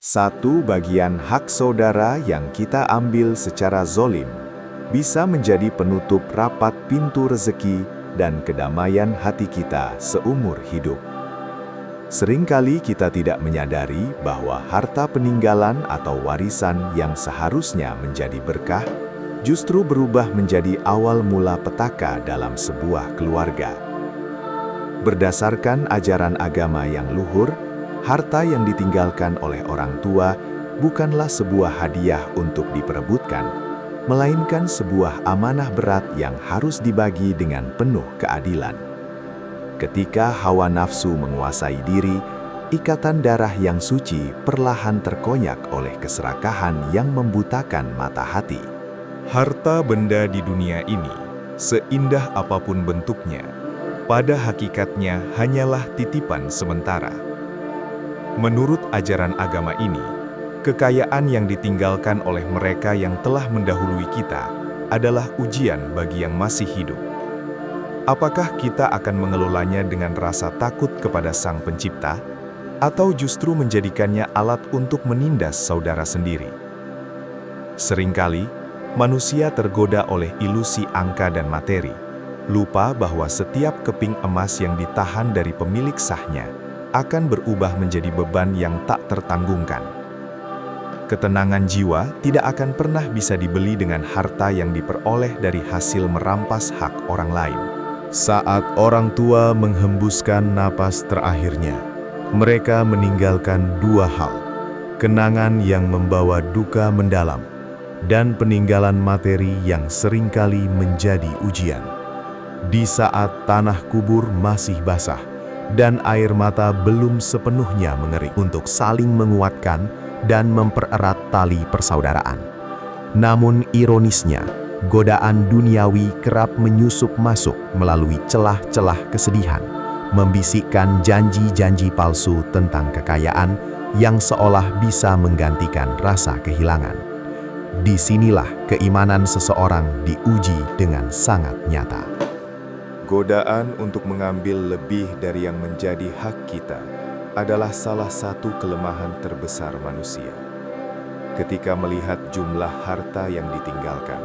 Satu bagian hak saudara yang kita ambil secara zolim bisa menjadi penutup rapat pintu rezeki dan kedamaian hati kita seumur hidup. Seringkali kita tidak menyadari bahwa harta peninggalan atau warisan yang seharusnya menjadi berkah justru berubah menjadi awal mula petaka dalam sebuah keluarga. Berdasarkan ajaran agama yang luhur, harta yang ditinggalkan oleh orang tua bukanlah sebuah hadiah untuk diperebutkan, melainkan sebuah amanah berat yang harus dibagi dengan penuh keadilan. Ketika hawa nafsu menguasai diri, ikatan darah yang suci perlahan terkonyak oleh keserakahan yang membutakan mata hati. Harta benda di dunia ini, seindah apapun bentuknya, pada hakikatnya hanyalah titipan sementara. Menurut ajaran agama ini, kekayaan yang ditinggalkan oleh mereka yang telah mendahului kita adalah ujian bagi yang masih hidup. Apakah kita akan mengelolanya dengan rasa takut kepada Sang Pencipta, atau justru menjadikannya alat untuk menindas saudara sendiri? Seringkali, manusia tergoda oleh ilusi angka dan materi, lupa bahwa setiap keping emas yang ditahan dari pemilik sahnya akan berubah menjadi beban yang tak tertanggungkan. Ketenangan jiwa tidak akan pernah bisa dibeli dengan harta yang diperoleh dari hasil merampas hak orang lain. Saat orang tua menghembuskan napas terakhirnya, mereka meninggalkan dua hal: kenangan yang membawa duka mendalam, dan peninggalan materi yang seringkali menjadi ujian. Di saat tanah kubur masih basah, dan air mata belum sepenuhnya mengering, untuk saling menguatkan dan mempererat tali persaudaraan. Namun ironisnya, godaan duniawi kerap menyusup masuk melalui celah-celah kesedihan, membisikkan janji-janji palsu tentang kekayaan yang seolah bisa menggantikan rasa kehilangan. Disinilah keimanan seseorang diuji dengan sangat nyata. Godaan untuk mengambil lebih dari yang menjadi hak kita adalah salah satu kelemahan terbesar manusia. Ketika melihat jumlah harta yang ditinggalkan,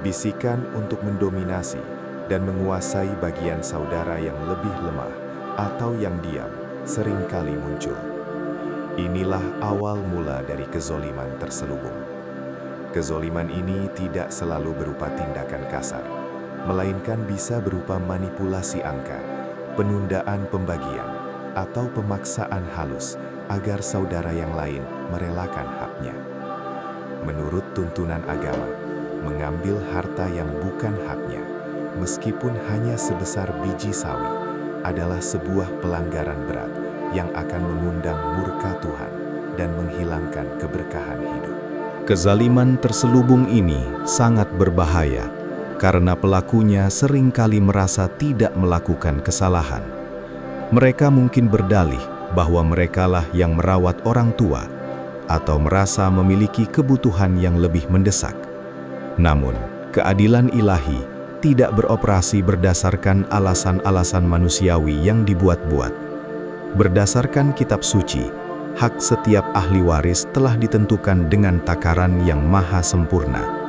bisikan untuk mendominasi dan menguasai bagian saudara yang lebih lemah atau yang diam seringkali muncul. Inilah awal mula dari kezoliman terselubung. Kezoliman ini tidak selalu berupa tindakan kasar, melainkan bisa berupa manipulasi angka, penundaan pembagian, atau pemaksaan halus agar saudara yang lain merelakan haknya. Menurut tuntunan agama, mengambil harta yang bukan haknya, meskipun hanya sebesar biji sawi, adalah sebuah pelanggaran berat yang akan mengundang murka Tuhan dan menghilangkan keberkahan hidup. Kezaliman terselubung ini sangat berbahaya karena pelakunya seringkali merasa tidak melakukan kesalahan. Mereka mungkin berdalih bahwa merekalah yang merawat orang tua atau merasa memiliki kebutuhan yang lebih mendesak. Namun, keadilan ilahi tidak beroperasi berdasarkan alasan-alasan manusiawi yang dibuat-buat. Berdasarkan kitab suci, hak setiap ahli waris telah ditentukan dengan takaran yang maha sempurna.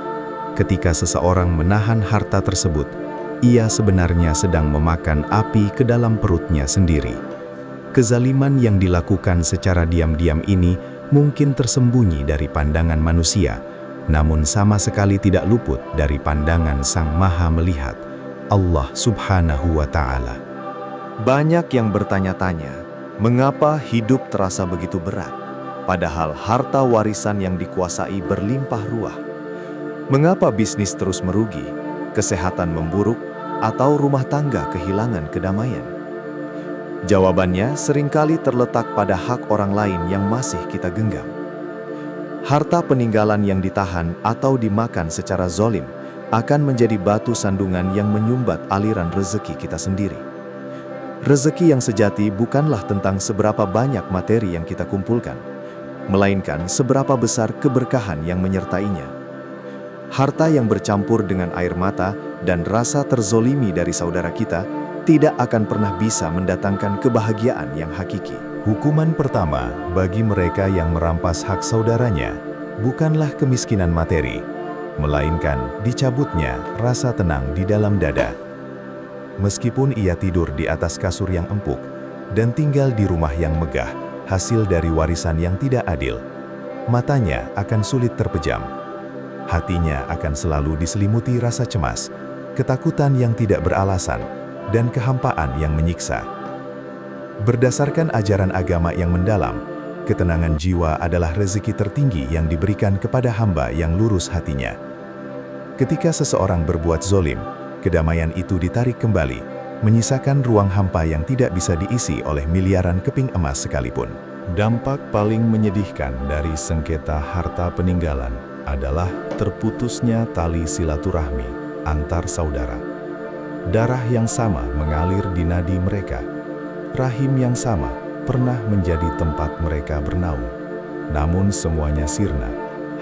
Ketika seseorang menahan harta tersebut, ia sebenarnya sedang memakan api ke dalam perutnya sendiri. Kezaliman yang dilakukan secara diam-diam ini mungkin tersembunyi dari pandangan manusia, namun sama sekali tidak luput dari pandangan Sang Maha Melihat, Allah Subhanahu wa Ta'ala. Banyak yang bertanya-tanya, mengapa hidup terasa begitu berat, padahal harta warisan yang dikuasai berlimpah ruah? Mengapa bisnis terus merugi, kesehatan memburuk, atau rumah tangga kehilangan kedamaian? Jawabannya seringkali terletak pada hak orang lain yang masih kita genggam. Harta peninggalan yang ditahan atau dimakan secara zolim akan menjadi batu sandungan yang menyumbat aliran rezeki kita sendiri. Rezeki yang sejati bukanlah tentang seberapa banyak materi yang kita kumpulkan, melainkan seberapa besar keberkahan yang menyertainya. Harta yang bercampur dengan air mata dan rasa terzolimi dari saudara kita tidak akan pernah bisa mendatangkan kebahagiaan yang hakiki. Hukuman pertama bagi mereka yang merampas hak saudaranya bukanlah kemiskinan materi, melainkan dicabutnya rasa tenang di dalam dada. Meskipun ia tidur di atas kasur yang empuk dan tinggal di rumah yang megah, hasil dari warisan yang tidak adil, matanya akan sulit terpejam. Hatinya akan selalu diselimuti rasa cemas, ketakutan yang tidak beralasan, dan kehampaan yang menyiksa. Berdasarkan ajaran agama yang mendalam, ketenangan jiwa adalah rezeki tertinggi yang diberikan kepada hamba yang lurus hatinya. Ketika seseorang berbuat zolim, kedamaian itu ditarik kembali, menyisakan ruang hampa yang tidak bisa diisi oleh miliaran keping emas sekalipun. Dampak paling menyedihkan dari sengketa harta peninggalan adalah terputusnya tali silaturahmi antar saudara. Darah yang sama mengalir di nadi mereka. Rahim yang sama pernah menjadi tempat mereka bernaung. Namun semuanya sirna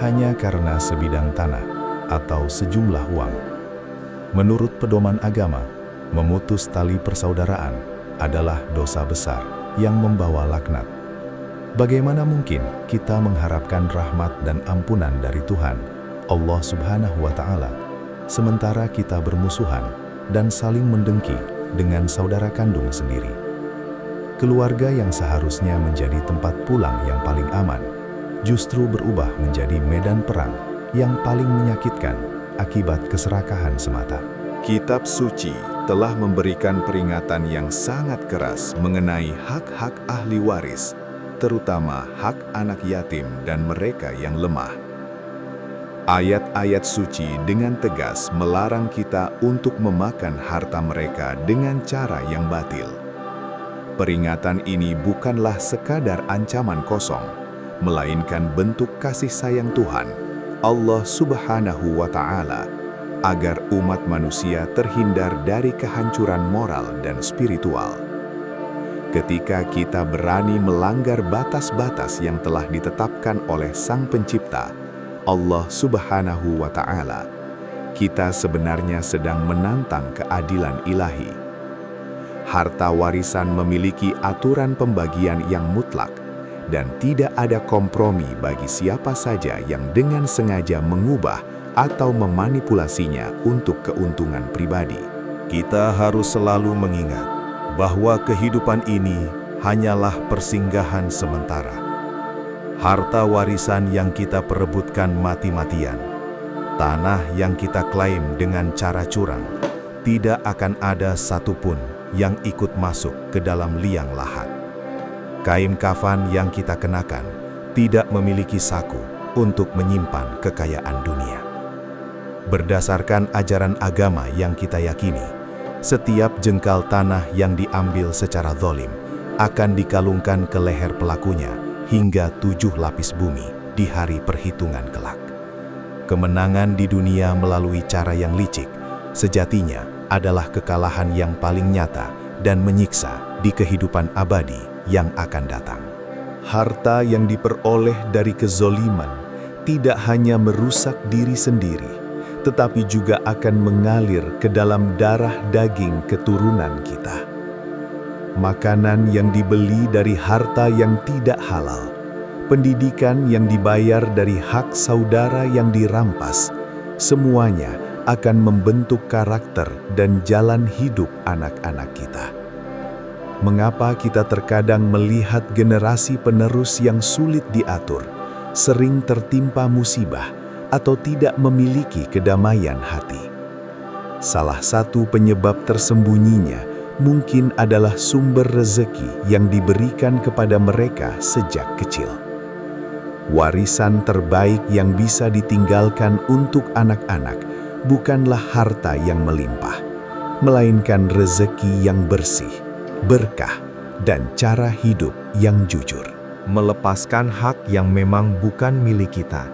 hanya karena sebidang tanah atau sejumlah uang. Menurut pedoman agama, memutus tali persaudaraan adalah dosa besar yang membawa laknat. Bagaimana mungkin kita mengharapkan rahmat dan ampunan dari Tuhan, Allah Subhanahu wa Ta'ala, sementara kita bermusuhan dan saling mendengki dengan saudara kandung sendiri? Keluarga yang seharusnya menjadi tempat pulang yang paling aman, justru berubah menjadi medan perang yang paling menyakitkan akibat keserakahan semata. Kitab suci telah memberikan peringatan yang sangat keras mengenai hak-hak ahli waris, terutama hak anak yatim dan mereka yang lemah. Ayat-ayat suci dengan tegas melarang kita untuk memakan harta mereka dengan cara yang batil. Peringatan ini bukanlah sekadar ancaman kosong, melainkan bentuk kasih sayang Tuhan, Allah Subhanahu wa Ta'ala, agar umat manusia terhindar dari kehancuran moral dan spiritual. Ketika kita berani melanggar batas-batas yang telah ditetapkan oleh Sang Pencipta, Allah Subhanahu wa Ta'ala, kita sebenarnya sedang menantang keadilan ilahi. Harta warisan memiliki aturan pembagian yang mutlak, dan tidak ada kompromi bagi siapa saja yang dengan sengaja mengubah atau memanipulasinya untuk keuntungan pribadi. Kita harus selalu mengingat bahwa kehidupan ini hanyalah persinggahan sementara. Harta warisan yang kita perebutkan mati-matian, tanah yang kita klaim dengan cara curang, tidak akan ada satupun yang ikut masuk ke dalam liang lahat. Kain kafan yang kita kenakan tidak memiliki saku untuk menyimpan kekayaan dunia. Berdasarkan ajaran agama yang kita yakini, setiap jengkal tanah yang diambil secara zalim akan dikalungkan ke leher pelakunya hingga 7 lapis bumi di hari perhitungan kelak. Kemenangan di dunia melalui cara yang licik sejatinya adalah kekalahan yang paling nyata dan menyiksa di kehidupan abadi yang akan datang. Harta yang diperoleh dari kezoliman tidak hanya merusak diri sendiri, tetapi juga akan mengalir ke dalam darah daging keturunan kita. Makanan yang dibeli dari harta yang tidak halal, pendidikan yang dibayar dari hak saudara yang dirampas, semuanya akan membentuk karakter dan jalan hidup anak-anak kita. Mengapa kita terkadang melihat generasi penerus yang sulit diatur, sering tertimpa musibah, atau tidak memiliki kedamaian hati? Salah satu penyebab tersembunyinya mungkin adalah sumber rezeki yang diberikan kepada mereka sejak kecil. Warisan terbaik yang bisa ditinggalkan untuk anak-anak bukanlah harta yang melimpah, melainkan rezeki yang bersih, berkah, dan cara hidup yang jujur. Melepaskan hak yang memang bukan milik kita,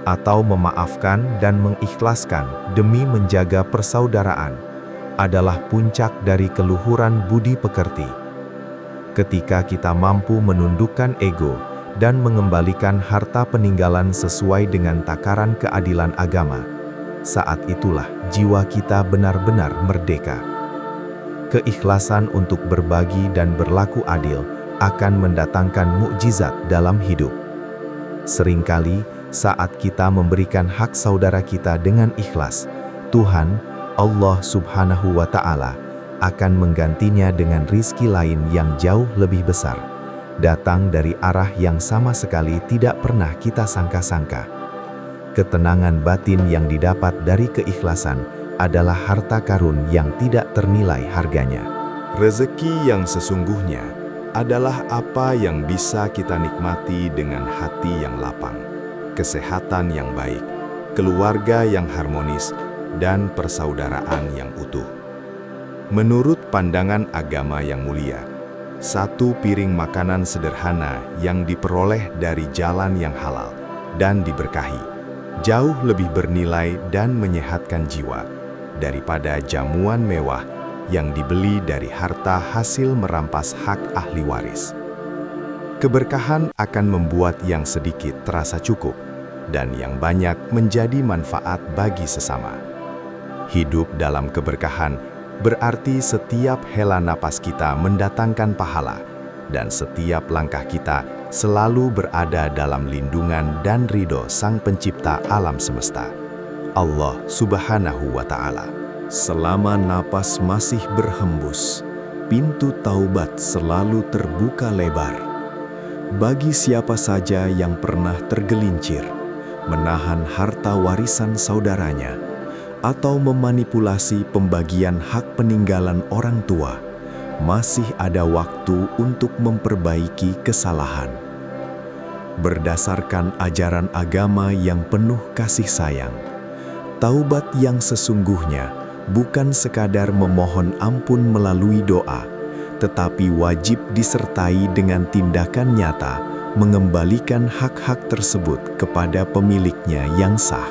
atau memaafkan dan mengikhlaskan demi menjaga persaudaraan, adalah puncak dari keluhuran budi pekerti. Ketika kita mampu menundukkan ego dan mengembalikan harta peninggalan sesuai dengan takaran keadilan agama, saat itulah jiwa kita benar-benar merdeka. Keikhlasan untuk berbagi dan berlaku adil akan mendatangkan mukjizat dalam hidup. Seringkali, saat kita memberikan hak saudara kita dengan ikhlas, Tuhan, Allah Subhanahu wa Ta'ala, akan menggantinya dengan rizki lain yang jauh lebih besar, datang dari arah yang sama sekali tidak pernah kita sangka-sangka. Ketenangan batin yang didapat dari keikhlasan adalah harta karun yang tidak ternilai harganya. Rezeki yang sesungguhnya adalah apa yang bisa kita nikmati dengan hati yang lapang, kesehatan yang baik, keluarga yang harmonis, dan persaudaraan yang utuh. Menurut pandangan agama yang mulia, satu piring makanan sederhana yang diperoleh dari jalan yang halal dan diberkahi, jauh lebih bernilai dan menyehatkan jiwa daripada jamuan mewah yang dibeli dari harta hasil merampas hak ahli waris. Keberkahan akan membuat yang sedikit terasa cukup, dan yang banyak menjadi manfaat bagi sesama. Hidup dalam keberkahan berarti setiap hela napas kita mendatangkan pahala, dan setiap langkah kita selalu berada dalam lindungan dan ridho Sang Pencipta alam semesta, Allah Subhanahu wa Ta'ala. Selama napas masih berhembus, pintu taubat selalu terbuka lebar. Bagi siapa saja yang pernah tergelincir, menahan harta warisan saudaranya, atau memanipulasi pembagian hak peninggalan orang tua, masih ada waktu untuk memperbaiki kesalahan. Berdasarkan ajaran agama yang penuh kasih sayang, taubat yang sesungguhnya bukan sekadar memohon ampun melalui doa, tetapi wajib disertai dengan tindakan nyata mengembalikan hak-hak tersebut kepada pemiliknya yang sah.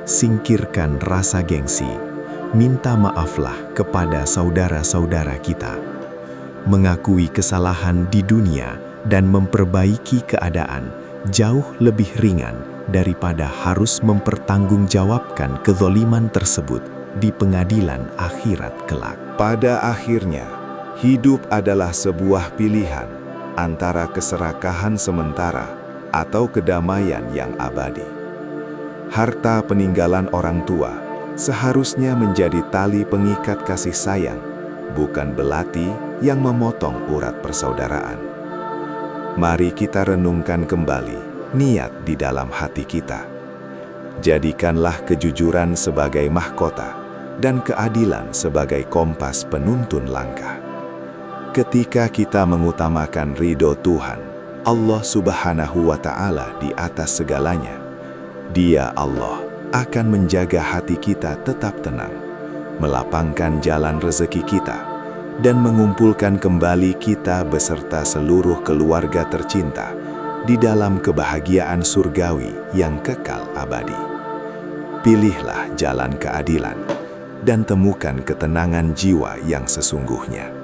Singkirkan rasa gengsi, minta maaflah kepada saudara-saudara kita. Mengakui kesalahan di dunia dan memperbaiki keadaan jauh lebih ringan daripada harus mempertanggungjawabkan kezaliman tersebut di pengadilan akhirat kelak. Pada akhirnya, hidup adalah sebuah pilihan antara keserakahan sementara atau kedamaian yang abadi. Harta peninggalan orang tua seharusnya menjadi tali pengikat kasih sayang, bukan belati yang memotong urat persaudaraan. Mari kita renungkan kembali niat di dalam hati kita. Jadikanlah kejujuran sebagai mahkota dan keadilan sebagai kompas penuntun langkah. Ketika kita mengutamakan ridho Tuhan, Allah Subhanahu wa Ta'ala di atas segalanya, Dia Allah akan menjaga hati kita tetap tenang, melapangkan jalan rezeki kita, dan mengumpulkan kembali kita beserta seluruh keluarga tercinta di dalam kebahagiaan surgawi yang kekal abadi. Pilihlah jalan keadilan dan temukan ketenangan jiwa yang sesungguhnya.